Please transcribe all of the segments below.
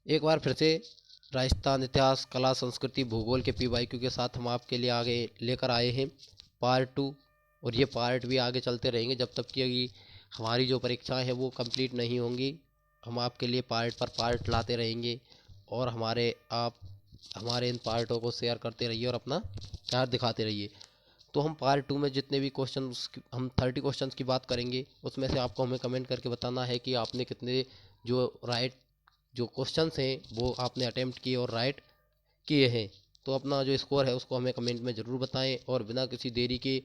एक बार फिर से राजस्थान इतिहास, कला, संस्कृति, भूगोल के PYQ के साथ हम आपके लिए आगे लेकर आए हैं पार्ट 2। और ये पार्ट भी आगे चलते रहेंगे जब तक कि हमारी जो परीक्षाएं हैं वो कंप्लीट नहीं होंगी। हम आपके लिए पार्ट पर पार्ट लाते रहेंगे और आप हमारे इन पार्टों को शेयर करते रहिए और अपना प्यार दिखाते रहिए। तो हम पार्ट 2 में जितने भी क्वेश्चन, हम 30 क्वेश्चंस की बात करेंगे, उसमें से आपको हमें कमेंट करके बताना है कि आपने कितने जो राइट जो क्वेश्चंस हैं वो आपने अटेम्प्ट किए और राइट किए हैं। तो अपना जो स्कोर है उसको हमें कमेंट में ज़रूर बताएं और बिना किसी देरी के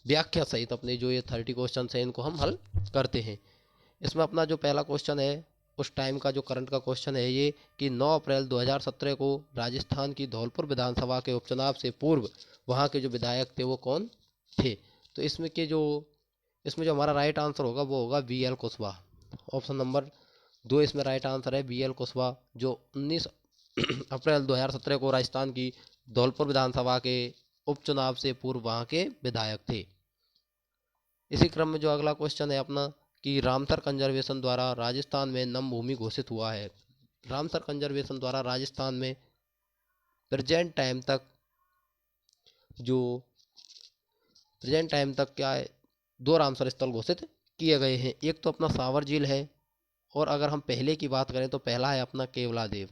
व्याख्या सहित अपने जो ये 30 क्वेश्चंस हैं इनको हम हल करते हैं। इसमें अपना जो पहला क्वेश्चन है उस टाइम का जो करंट का क्वेश्चन है ये कि 9 अप्रैल 2017 को राजस्थान की धौलपुर विधानसभा के उपचुनाव से पूर्व वहाँ के जो विधायक थे वो कौन थे। तो इसमें जो हमारा राइट आंसर होगा वो होगा BL कुशवाहा। ऑप्शन नंबर 2 इसमें राइट आंसर है, BL कुशवाहा, जो 19 अप्रैल 2017 को राजस्थान की धौलपुर विधानसभा के उपचुनाव से पूर्व वहाँ के विधायक थे। इसी क्रम में जो अगला क्वेश्चन है अपना कि रामसर कंजर्वेशन द्वारा राजस्थान में नम भूमि घोषित हुआ है। रामसर कंजर्वेशन द्वारा राजस्थान में प्रेजेंट टाइम तक जो प्रेजेंट टाइम तक क्या है, 2 रामसर स्थल घोषित किए गए हैं। एक तो अपना सावर झील है और अगर हम पहले की बात करें तो पहला है अपना केवलादेव।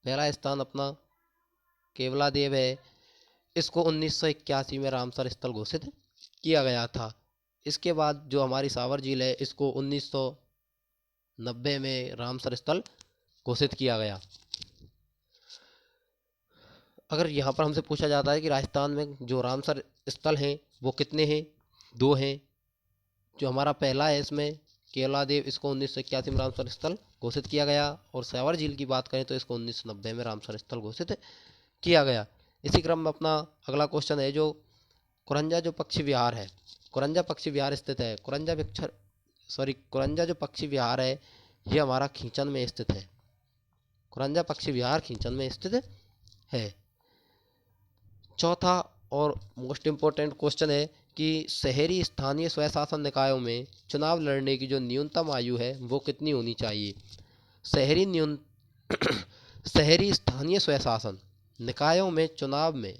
पहला स्थान अपना केवलादेव है। इसको 1981 में रामसर स्थल घोषित किया गया था। इसके बाद जो हमारी सावर झील है इसको 1990 में रामसर स्थल घोषित किया गया। अगर यहाँ पर हमसे पूछा जाता है कि राजस्थान में जो रामसर स्थल हैं वो कितने हैं, 2 हैं। जो हमारा पहला है इसमें केवलादेव, इसको 1981 में रामसर स्थल घोषित किया गया। और सावर झील की बात करें तो इसको 1990 में रामसर स्थल घोषित किया गया। इसी क्रम में अपना अगला क्वेश्चन है जो कुरंजा जो पक्षी विहार है, कुरंजा पक्षी विहार स्थित है। कुरंजा जो पक्षी विहार है ये हमारा खींचन में स्थित है। कुरंजा पक्षी विहार खींचन में स्थित है। चौथा और मोस्ट इम्पोर्टेंट क्वेश्चन है कि शहरी स्थानीय स्वशासन निकायों में चुनाव लड़ने की जो न्यूनतम आयु है वो कितनी होनी चाहिए। शहरी न्यून शहरी स्थानीय स्वशासन निकायों में चुनाव में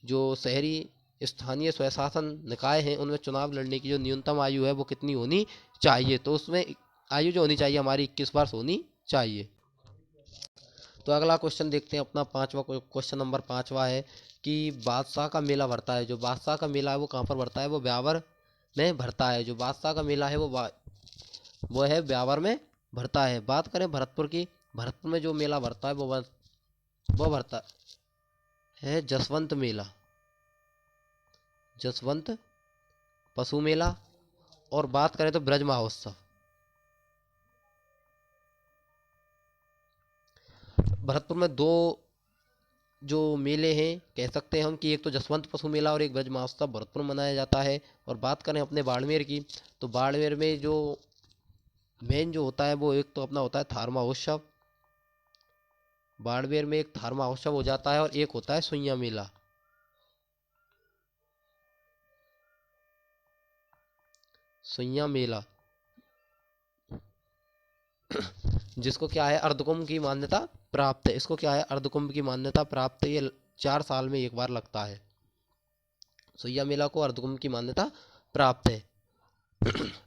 जो शहरी स्थानीय स्वशासन निकाय हैं उनमें चुनाव लड़ने की जो न्यूनतम आयु है वो कितनी होनी चाहिए। तो उसमें आयु जो होनी चाहिए हमारी 21 वर्ष होनी चाहिए। तो अगला क्वेश्चन देखते हैं अपना पांचवा क्वेश्चन नंबर 5वां है कि बादशाह का मेला भरता है। जो बादशाह का मेला है वो कहाँ पर भरता है, वो ब्यावर में भरता है। जो बादशाह का मेला है वो है ब्यावर में भरता है। बात करें भरतपुर की, भरतपुर में जो मेला भरता है वो भरता है जसवंत मेला, जसवंत पशु मेला। और बात करें तो ब्रज महोत्सव। भरतपुर में 2 जो मेले हैं कह सकते हैं हम कि एक तो जसवंत पशु मेला और एक ब्रज महोत्सव भरतपुर में मनाया जाता है। और बात करें अपने बाड़मेर की तो बाड़मेर में जो मेन जो होता है वो एक तो अपना होता है थार महोत्सव। बाड़मेर में एक थार महोत्सव हो जाता है और एक होता है सुइया मेला। सुइया मेला जिसको क्या है अर्धकुंभ की मान्यता प्राप्त है। इसको क्या है अर्धकुंभ की मान्यता प्राप्त है। ये 4 साल में एक बार लगता है। सुइया मेला को अर्धकुंभ की मान्यता प्राप्त है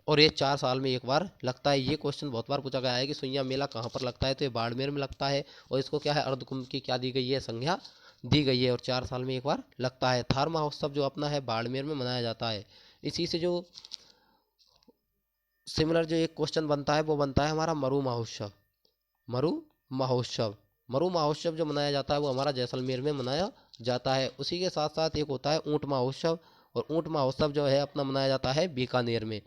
और ये 4 साल में एक बार लगता है। ये क्वेश्चन बहुत बार पूछा गया है कि सुइया मेला कहाँ पर लगता है, तो ये बाड़मेर में लगता है और इसको क्या है अर्धकुंभ की क्या दी गई है, संज्ञा दी गई है और 4 साल में एक बार लगता है। थार महोत्सव जो अपना है बाड़मेर में मनाया जाता है। इसी से जो सिमिलर जो एक क्वेश्चन बनता है वो बनता है हमारा मरु महोत्सव। मरु महोत्सव मरु महोत्सव जो मनाया जाता है वो हमारा जैसलमेर में मनाया जाता है। उसी के साथ साथ एक होता है ऊंट महोत्सव और ऊंट महोत्सव जो है अपना मनाया जाता है बीकानेर में।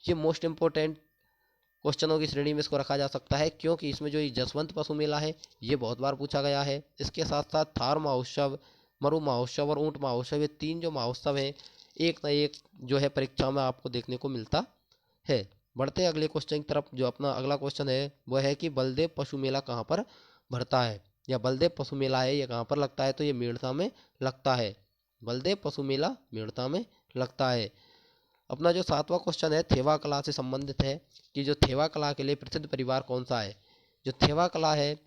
ये मोस्ट इम्पोर्टेंट क्वेश्चनों की श्रेणी में इसको रखा जा सकता है क्योंकि इसमें जो ये जसवंत पशु मेला है ये बहुत बार पूछा गया है। इसके साथ साथ थार महोत्सव, मरु महोत्सव और ऊंट महोत्सव, ये 3 जो महोत्सव हैं एक ना एक जो है परीक्षा में आपको देखने को मिलता है। बढ़ते हैं अगले क्वेश्चन की तरफ। जो अपना अगला क्वेश्चन है वह है कि बलदेव पशु मेला कहाँ पर भरता है, या बलदेव पशु मेला है ये कहाँ पर लगता है, तो ये मेड़ता में लगता है। बलदेव पशु मेला मेड़ता में लगता है। अपना जो 7वां क्वेश्चन है थेवा कला से संबंधित है कि जो थेवा कला के लिए प्रसिद्ध परिवार कौन सा है। जो थेवा कला है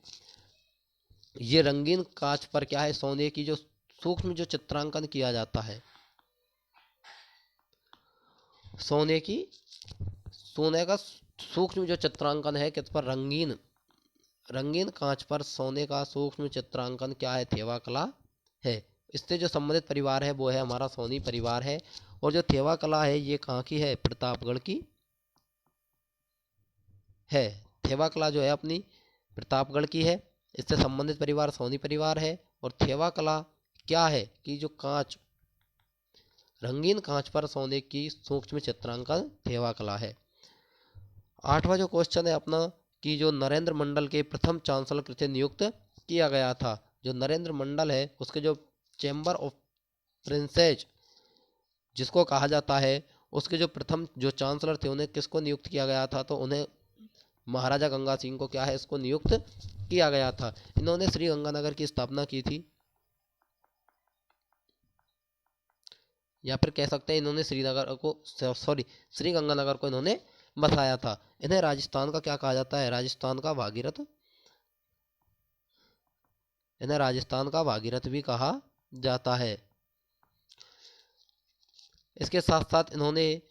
ये रंगीन कांच पर क्या है, सोने की जो सूक्ष्म जो चित्रांकन किया जाता है, सोने का सूक्ष्म जो चित्रांकन है किस पर, रंगीन कांच पर सोने का सूक्ष्म चित्रांकन क्या है, थेवा कला है। इससे जो संबंधित परिवार है वो है हमारा सोनी परिवार है। और जो थेवा कला है ये कहाँ की है, प्रतापगढ़ की है। थेवा कला जो है अपनी प्रतापगढ़ की है। इससे संबंधित परिवार सोनी परिवार है। और थेवा कला क्या है कि जो कांच, रंगीन कांच पर सोने की सूक्ष्म चित्रांकन थेवा कला है। 8वां जो क्वेश्चन है अपना कि जो नरेंद्र मंडल के प्रथम चांसलर किसे नियुक्त किया गया था। जो नरेंद्र मंडल है उसके जो चैम्बर ऑफ प्रिंसेज जिसको कहा जाता है, उसके जो प्रथम जो चांसलर थे उन्हें किसको नियुक्त किया गया था, तो उन्हें महाराजा गंगा सिंह को क्या है, इसको नियुक्त किया गया था। इन्होंने श्री गंगानगर की स्थापना की थी, या फिर कह सकते हैं इन्होंने श्री गंगानगर को इन्होंने बसाया था। इन्हें राजस्थान का क्या कहा जाता है, राजस्थान का भागीरथ, इन्हें राजस्थान का भागीरथ भी कहा जाता है। इसके साथ साथ इन्होंने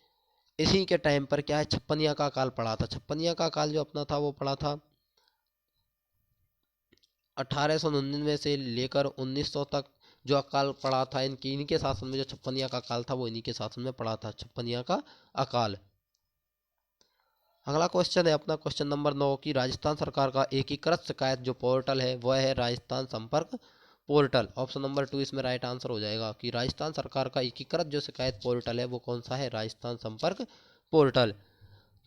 इसी के टाइम पर क्या है, छप्पनिया का काल पड़ा था। छप्पनिया का काल जो अपना था वो पड़ा था 1899 से लेकर 1900 तक जो अकाल पड़ा था इनके शासन में। जो छप्पनिया का काल था वो इन्हीं के शासन में पड़ा था, छप्पनिया का अकाल। अगला क्वेश्चन है अपना क्वेश्चन नंबर 9 की राजस्थान सरकार का एकीकृत शिकायत जो पोर्टल है वह है राजस्थान संपर्क पोर्टल। ऑप्शन नंबर 2 इसमें राइट आंसर हो जाएगा कि राजस्थान सरकार का एकीकृत जो शिकायत पोर्टल है वो कौन सा है, राजस्थान संपर्क पोर्टल।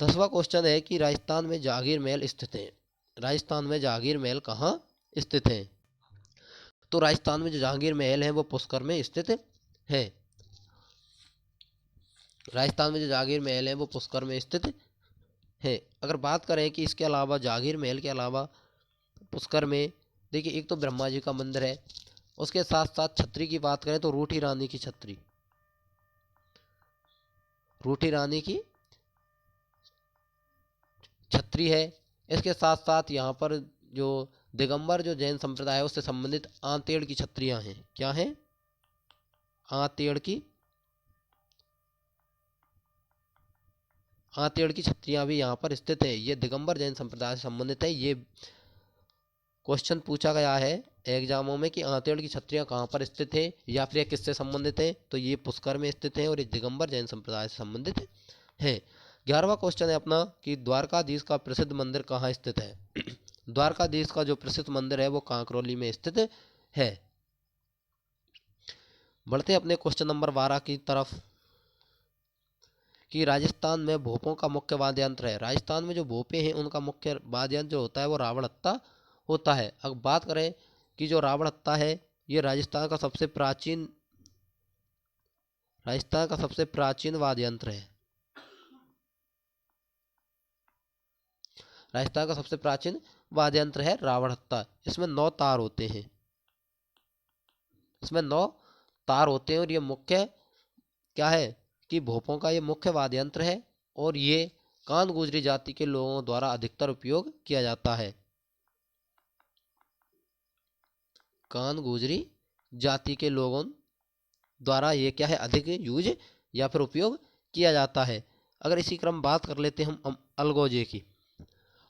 10वां क्वेश्चन है कि राजस्थान में जहांगीर महल स्थित है। राजस्थान में जहांगीर महल कहाँ स्थित है, तो राजस्थान में जो जहांगीर महल है वो पुष्कर में स्थित है। राजस्थान में जो जहांगीर महल है वो पुष्कर में स्थित है। अगर बात करें कि इसके अलावा जहांगीर महल के अलावा पुष्कर में देखिए एक तो ब्रह्मा जी का मंदिर है, उसके साथ साथ छतरी की बात करें तो रूठी रानी की छतरी, रूठी रानी की छतरी है। इसके साथ साथ यहाँ पर जो दिगंबर जो जैन संप्रदाय है उससे संबंधित आंतेड़ की छतरियां हैं। क्या हैं, आंतेड़ की छतरियां भी यहाँ पर स्थित है। ये दिगंबर जैन संप्रदाय से संबंधित है। ये क्वेश्चन पूछा गया है एग्जामों में कि आंतेड़ की छतरियां कहाँ पर स्थित है या फिर किससे संबंधित है, तो ये पुष्कर में स्थित है और ये दिगंबर जैन संप्रदाय से संबंधित है। 11वां क्वेश्चन है अपना कि द्वारकाधीश का प्रसिद्ध मंदिर कहाँ स्थित है। द्वारकाधीश का जो प्रसिद्ध मंदिर है वो कांकरोली में स्थित है। बढ़ते हैं अपने क्वेश्चन नंबर 12 की तरफ कि राजस्थान में भोपों का मुख्य वाद्य यंत्र है। राजस्थान में जो भोपे हैं उनका मुख्य वाद्य यंत्र जो होता है वो रावण हत्ता होता है। अब बात करें कि जो रावण हत्ता है ये राजस्थान का सबसे प्राचीन वाद्य यंत्र है। राजस्थान का सबसे प्राचीन वाद्य यंत्र है रावण हत्ता। इसमें 9 तार होते हैं, और ये मुख्य क्या है कि भोपों का ये मुख्य वाद्य यंत्र है और ये कान गुजरी जाति के लोगों द्वारा अधिकतर उपयोग किया जाता है। कान गुजरी जाति के लोगों द्वारा ये क्या है, अधिक यूज या फिर उपयोग किया जाता है। अगर इसी क्रम बात कर लेते हैं हम अलगोजे की,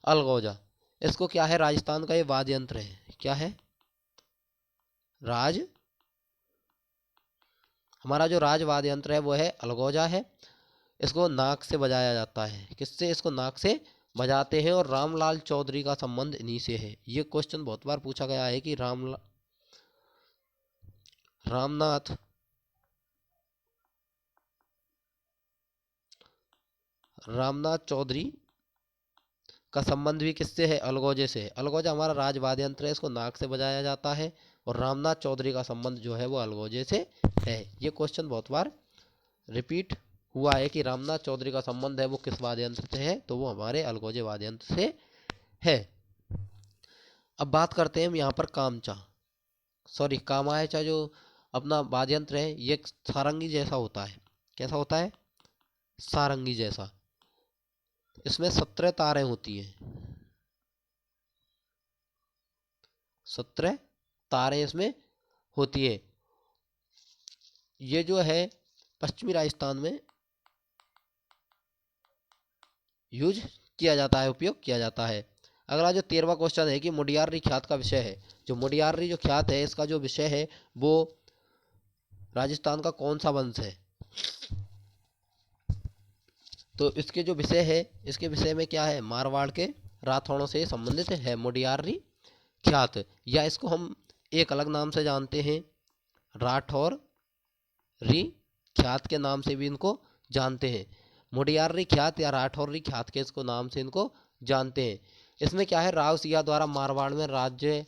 अलगोजा इसको क्या है, राजस्थान का ये वाद्य यंत्र है। क्या है, हमारा जो राज वाद्य यंत्र है वो है अलगोजा है। इसको नाक से बजाया जाता है। किससे, इसको नाक से बजाते हैं और रामलाल चौधरी का संबंध इन्हीं से है। ये क्वेश्चन बहुत बार पूछा गया है कि रामनाथ चौधरी का संबंध भी किससे है, अलगोजे से। अलगोजा हमारा राज वाद्य यंत्र है, इसको नाक से बजाया जाता है और रामनाथ चौधरी का संबंध जो है वो अलगोजे से है। ये क्वेश्चन बहुत बार रिपीट हुआ है कि रामनाथ चौधरी का संबंध है वो किस वाद्य यंत्र से है, तो वो हमारे अलगोजे वाद्य यंत्र से है। अब बात करते हैं हम यहाँ पर कामायचा जो अपना वाद्य यंत्र है ये सारंगी जैसा होता है। कैसा होता है, सारंगी जैसा। इसमें 17 तारें होती हैं, 17 तारें इसमें होती हैं। ये जो है पश्चिमी राजस्थान में यूज किया जाता है, उपयोग किया जाता है। अगला जो 13वां क्वेश्चन है कि मुडियारी ख्यात का विषय है। जो मुडियारी जो ख्यात है इसका जो विषय है वो राजस्थान का कौन सा वंश है। तो इसके जो विषय है, इसके विषय में क्या है, मारवाड़ के राठौड़ों से संबंधित है मुडियारी ख्यात, या इसको हम एक अलग नाम से जानते हैं, राठौर री ख्यात के नाम से भी इनको जानते हैं। मुडियारी ख्यात या राठौरी ख्यात के इसको नाम से इनको जानते हैं। इसमें क्या है, राव सिया द्वारा मारवाड़ में राज्य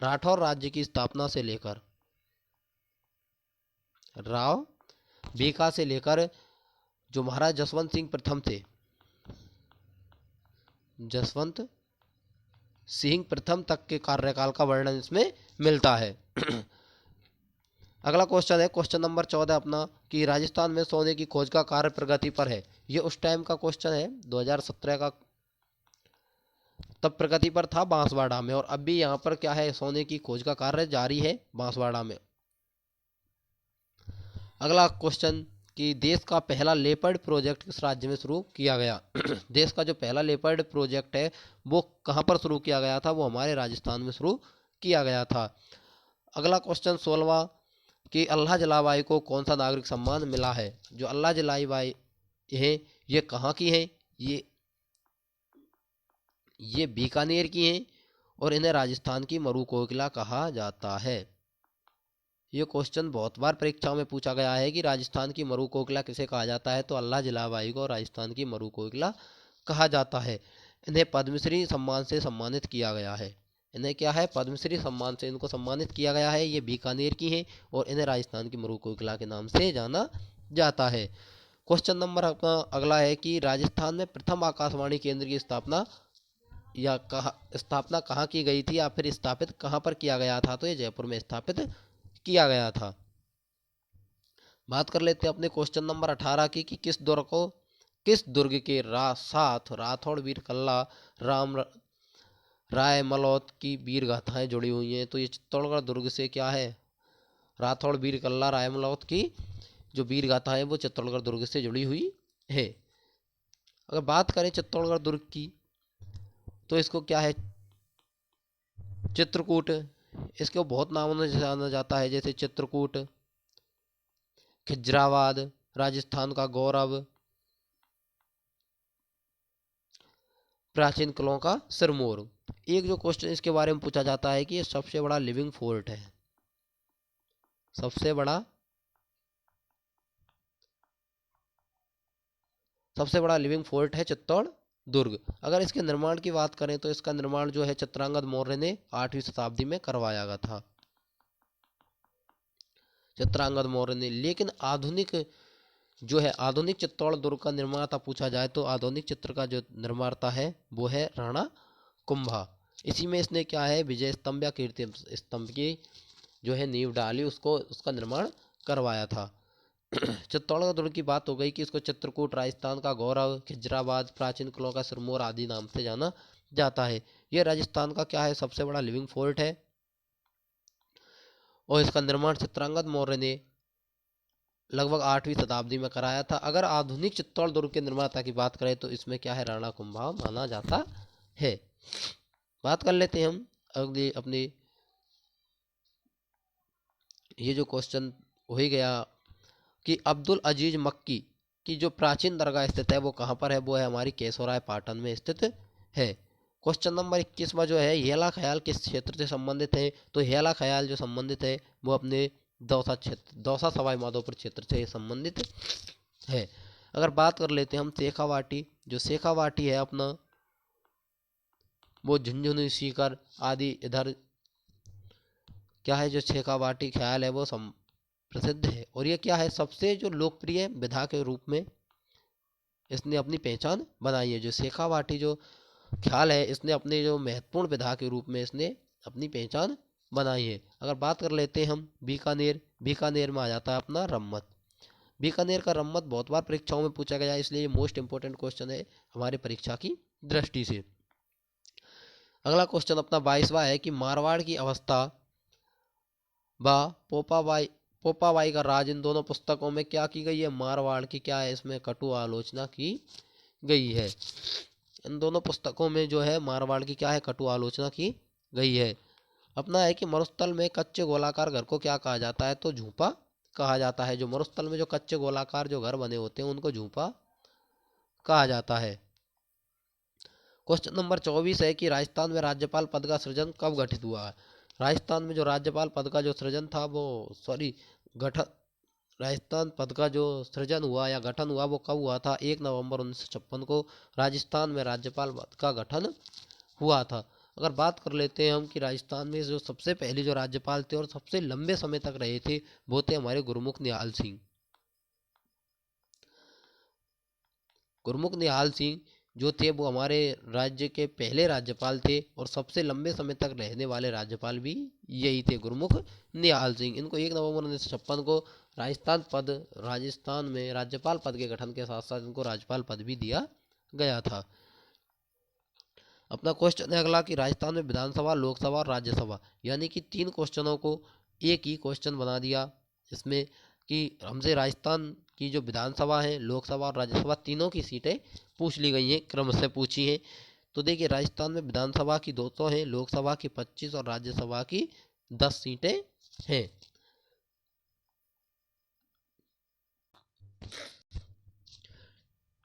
राठौर राज्य की स्थापना से लेकर राव बीका से लेकर जो महाराज जसवंत सिंह प्रथम थे, जसवंत सिंह प्रथम तक के कार्यकाल का वर्णन इसमें मिलता है। अगला क्वेश्चन है क्वेश्चन नंबर 14 अपना कि राजस्थान में सोने की खोज का कार्य प्रगति पर है। ये उस टाइम का क्वेश्चन है 2017 का, तब प्रगति पर था बांसवाड़ा में, और अभी यहाँ पर क्या है, सोने की खोज का कार्य जारी है बांसवाड़ा में। अगला क्वेश्चन कि देश का पहला लेपर्ड प्रोजेक्ट किस राज्य में शुरू किया गया। देश का जो पहला लेपर्ड प्रोजेक्ट है वो कहाँ पर शुरू किया गया था, वो हमारे राजस्थान में शुरू किया गया था। अगला क्वेश्चन 16वां कि अल्लाह जलाबाई को कौन सा नागरिक सम्मान मिला है। जो अल्लाह जलाबाई है ये कहाँ की है, ये बीकानेर की हैं, और इन्हें राजस्थान की मरु कोकिला कहा जाता है। ये क्वेश्चन बहुत बार परीक्षाओं में पूछा गया है कि राजस्थान की मरु कोकिला किसे कहा जाता है, तो अल्लाह जलाबाई को राजस्थान की मरु कोकिला कहा जाता है। इन्हें पद्मश्री सम्मान से सम्मानित किया गया है। इन्हें क्या है, पद्मश्री सम्मान से इनको सम्मानित किया गया है। ये बीकानेर की हैं और इन्हें राजस्थान की मरु कोकिला के नाम से जाना जाता है। क्वेश्चन नंबर अपना अगला है कि राजस्थान में प्रथम आकाशवाणी केंद्र की स्थापना कहाँ की गई थी, या फिर स्थापित कहाँ पर किया गया था, तो ये जयपुर में स्थापित किया गया था। बात कर लेते हैं अपने क्वेश्चन नंबर 18 की कि किस दुर्ग के साथ राठौड़ वीर कल्ला राम राय मलौत की वीर गाथाएं जुड़ी हुई हैं। तो ये चित्तौड़गढ़ दुर्ग से क्या है, राठौड़ वीर कल्ला राय मलौत की जो वीर गाथा है वो चित्तौड़गढ़ दुर्ग से जुड़ी हुई है। अगर बात करें चित्तौड़गढ़ दुर्ग की तो इसको क्या है, चित्रकूट, इसको बहुत नामों से जाना जाता है, जैसे चित्रकूट, खिजराबाद, राजस्थान का गौरव, प्राचीन किलों का सिरमौर। एक जो क्वेश्चन इसके बारे में पूछा जाता है कि ये सबसे बड़ा लिविंग फोर्ट है, सबसे बड़ा लिविंग फोर्ट है चित्तौड़ दुर्ग। अगर इसके निर्माण की बात करें तो इसका निर्माण जो है चित्रांगद मौर्य ने 8वीं शताब्दी में करवाया गया था, चित्रांगद मौर्य ने। लेकिन आधुनिक जो है, आधुनिक चित्तौड़ दुर्ग का निर्माता पूछा जाए तो आधुनिक चित्र का जो निर्माता है वो है राणा कुंभा। इसी में इसने क्या है, विजय स्तंभ या कीर्ति स्तंभ की जो है नींव डाली, उसका निर्माण करवाया था। चित्तौड़गढ़ दुर्ग की बात हो गई कि इसको चित्रकूट, राजस्थान का गौरव, खिजराबाद, प्राचीन किलों का सिरमौर आदि नाम से जाना जाता है। यह राजस्थान का क्या है, सबसे बड़ा लिविंग फोर्ट है, और इसका निर्माण चित्रांगद मौर्य ने लगभग 8वीं शताब्दी में कराया था। अगर आधुनिक चित्तौड़ दुर्ग के निर्माता की बात करें तो इसमें क्या है, राणा कुंभा माना जाता है। बात कर लेते हैं हम अगले अपने, ये जो क्वेश्चन हो ही गया कि अब्दुल अजीज मक्की की जो प्राचीन दरगाह स्थित है वो कहाँ पर है, वो है हमारी केशवराय पाटन में स्थित है। क्वेश्चन नंबर 21 जो है, हेला ख्याल किस क्षेत्र से संबंधित है, तो हेला ख्याल जो संबंधित है वो अपने दौसा सवाई माधोपुर क्षेत्र से संबंधित है। अगर बात कर लेते हैं हम शेखावाटी, जो शेखावाटी है अपना वो झुंझुनू, सीकर आदि इधर क्या है, जो शेखावाटी ख्याल है वो प्रसिद्ध है। और ये क्या है, सबसे जो लोकप्रिय विधा के रूप में इसने अपनी पहचान बनाई है। जो शेखावाटी जो ख्याल है इसने अपने जो महत्वपूर्ण विधा के रूप में इसने अपनी पहचान बनाई है। अगर बात कर लेते हैं हम बीकानेर में आ जाता है अपना रम्मत। बीकानेर का रम्मत बहुत बार परीक्षाओं में पूछा गया है, इसलिए ये मोस्ट इंपोर्टेंट क्वेश्चन है हमारे परीक्षा की दृष्टि से। अगला क्वेश्चन अपना 22वां है कि मारवाड़ की अवस्था व पोपाबाई का राज, इन दोनों पुस्तकों में क्या की गई है? मारवाड़ की क्या है, इसमें कटु आलोचना की गई है। इन दोनों पुस्तकों में जो है मारवाड़ की क्या है, कटु आलोचना की गई है। अपना है कि मरुस्थल में कच्चे गोलाकार घर को क्या कहा जाता है? तो झूंपा कहा जाता है। जो मरुस्थल में जो कच्चे गोलाकार जो घर बने होते हैं उनको झूंपा कहा जाता है। क्वेश्चन नंबर 24 है कि राजस्थान में राज्यपाल पद का सृजन कब गठित हुआ? राजस्थान में जो राज्यपाल पद का जो सृजन था वो गठन राजस्थान पद का जो सृजन हुआ या गठन हुआ वो कब हुआ था? 1 नवंबर 1956 को राजस्थान में राज्यपाल पद का गठन हुआ था। अगर बात कर लेते हैं हम कि राजस्थान में जो सबसे पहले जो राज्यपाल थे और सबसे लंबे समय तक रहे थे वो थे हमारे गुरमुख निहाल सिंह। गुरमुख निहाल सिंह जो थे वो हमारे राज्य के पहले राज्यपाल थे और सबसे लंबे समय तक रहने वाले राज्यपाल भी यही थे, गुरमुख निहाल सिंह। इनको 1 नवंबर 1956 को राजस्थान में राज्यपाल पद के गठन के साथ साथ इनको राज्यपाल पद भी दिया गया था। अपना क्वेश्चन है अगला कि राजस्थान में विधानसभा, लोकसभा और राज्यसभा यानी कि 3 क्वेश्चनों को एक ही क्वेश्चन बना दिया इसमें कि हमसे राजस्थान की जो विधानसभा है, लोकसभा और राज्यसभा तीनों की सीटें पूछ ली गई हैं, क्रम से पूछी हैं। तो देखिए राजस्थान में विधानसभा की 200 हैं, लोकसभा की 25 और राज्यसभा की 10 सीटें हैं।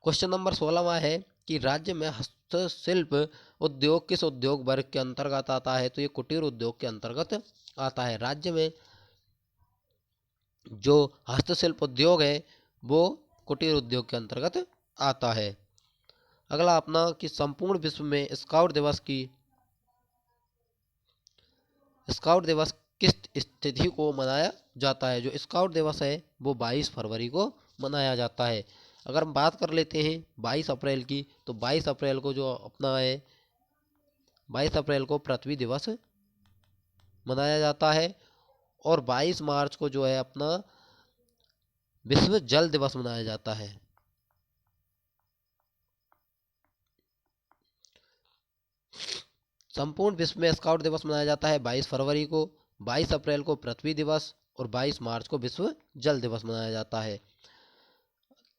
क्वेश्चन नंबर 16वां है कि राज्य में हस्तशिल्प उद्योग किस उद्योग वर्ग के अंतर्गत आता है? तो ये कुटीर उद्योग के अंतर्गत आता है। राज्य में जो हस्तशिल्प उद्योग है वो कुटीर उद्योग के अंतर्गत आता है। अगला अपना कि संपूर्ण विश्व में स्काउट दिवस किस तिथि को मनाया जाता है? जो स्काउट दिवस है वो 22 फरवरी को मनाया जाता है। अगर हम बात कर लेते हैं 22 अप्रैल की, तो 22 अप्रैल को जो अपना है 22 अप्रैल को पृथ्वी दिवस मनाया जाता है और 22 मार्च को जो है अपना विश्व जल दिवस मनाया जाता है। संपूर्ण विश्व में स्काउट दिवस मनाया जाता है 22 फरवरी को, 22 अप्रैल को पृथ्वी दिवस और 22 मार्च को विश्व जल दिवस मनाया जाता है।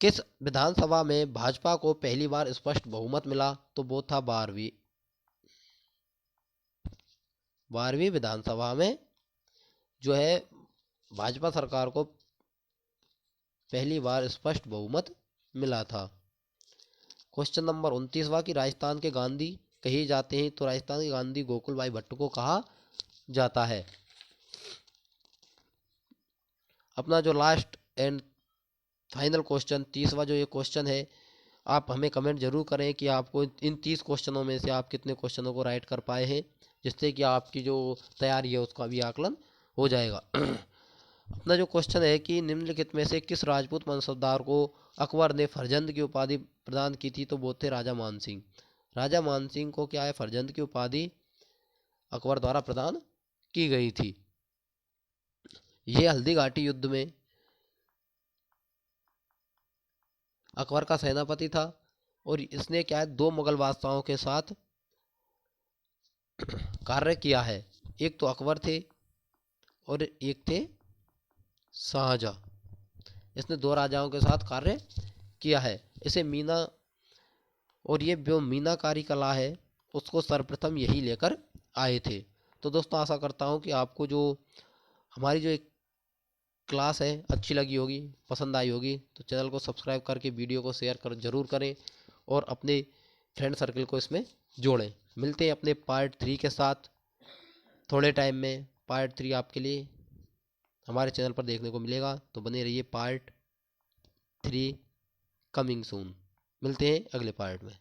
किस विधानसभा में भाजपा को पहली बार स्पष्ट बहुमत मिला? तो वो था 12वीं विधानसभा में जो है भाजपा सरकार को पहली बार स्पष्ट बहुमत मिला था। क्वेश्चन नंबर 29वां की राजस्थान के गांधी कहे जाते हैं? तो राजस्थान के गांधी गोकुल भाई भट्ट को कहा जाता है। अपना जो लास्ट एंड फाइनल क्वेश्चन 30वां जो ये क्वेश्चन है, आप हमें कमेंट जरूर करें कि आपको इन 30 क्वेश्चनों में से आप कितने क्वेश्चनों को राइट कर पाए हैं, जिससे कि आपकी जो तैयारी है उसका भी आकलन हो जाएगा। अपना जो क्वेश्चन है कि निम्नलिखित में से किस राजपूत वंशोद्धार को अकबर ने फरजंद की उपाधि प्रदान की थी? तो वो थे राजा मानसिंह। राजा मानसिंह को क्या है, फरजंद की उपाधि अकबर द्वारा प्रदान की गई थी। ये हल्दी घाटी युद्ध में अकबर का सेनापति था और इसने क्या है 2 मुगल बादशाहों के साथ कार्य किया है। एक तो अकबर थे और एक थे शाहजहां। इसने 2 राजाओं के साथ कार्य किया है। इसे मीना और ये जो मीनाकारी कला है उसको सर्वप्रथम यही लेकर आए थे। तो दोस्तों आशा करता हूँ कि आपको जो हमारी जो एक क्लास है अच्छी लगी होगी, पसंद आई होगी। तो चैनल को सब्सक्राइब करके वीडियो को शेयर कर जरूर करें और अपने फ्रेंड सर्कल को इसमें जोड़ें। मिलते हैं अपने पार्ट 3 के साथ थोड़े टाइम में। पार्ट 3 आपके लिए हमारे चैनल पर देखने को मिलेगा, तो बने रहिए। Part 3 coming soon. मिलते हैं अगले पार्ट में।